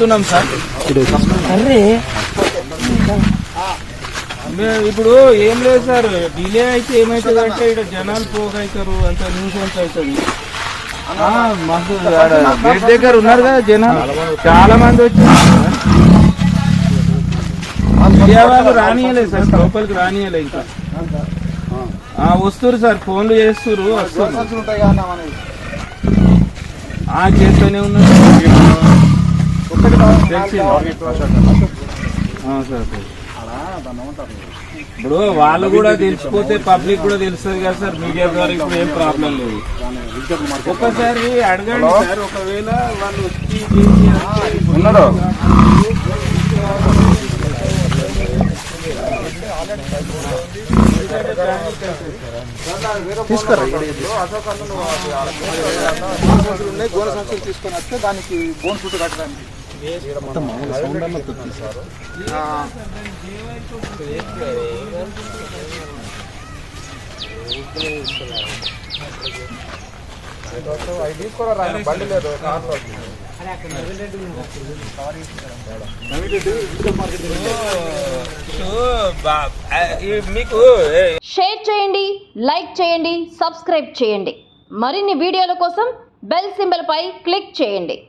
చేస్తున్నాం సార్. ఇప్పుడు ఏం లేదు సార్, డిలే అయితే ఏమవుతుంది అంటే ఇక్కడ జనాలు పోగవుతారు, అంత న్యూసెన్స్ అవుతుంది. మాకు గేట్ దగ్గర ఉన్నారు కదా జనాలు, చాలా మంది వచ్చారు. మీడియా వాళ్ళు రానియలేదు సార్, లోపలికి రానియలేదు. ఇంకా వస్తురు సార్, ఫోన్లు చేస్తురు, వస్తారు చేస్తూనే ఉన్నారు సార్. ఇప్పుడు వాళ్ళు కూడా తెలిసిపోతే పబ్లిక్ కూడా తెలుస్తుంది కదా సార్, మీడియా ద్వారా ఇప్పుడు ఏం ప్రాబ్లం లేదు. ఒక్కసారి అడగండి సార్, ఒకవేళ వాళ్ళు వచ్చి ఉన్నారు గోల సంచులు తీసుకొని వస్తే దానికి బోన్ ఫుడ్ కట్టడానికి బండి లేదు. మీకు షేర్ చేయండి, లైక్ చేయండి, సబ్స్క్రైబ్ చేయండి. మరిన్ని వీడియోల కోసం బెల్ సింబల్ పై క్లిక్ చేయండి.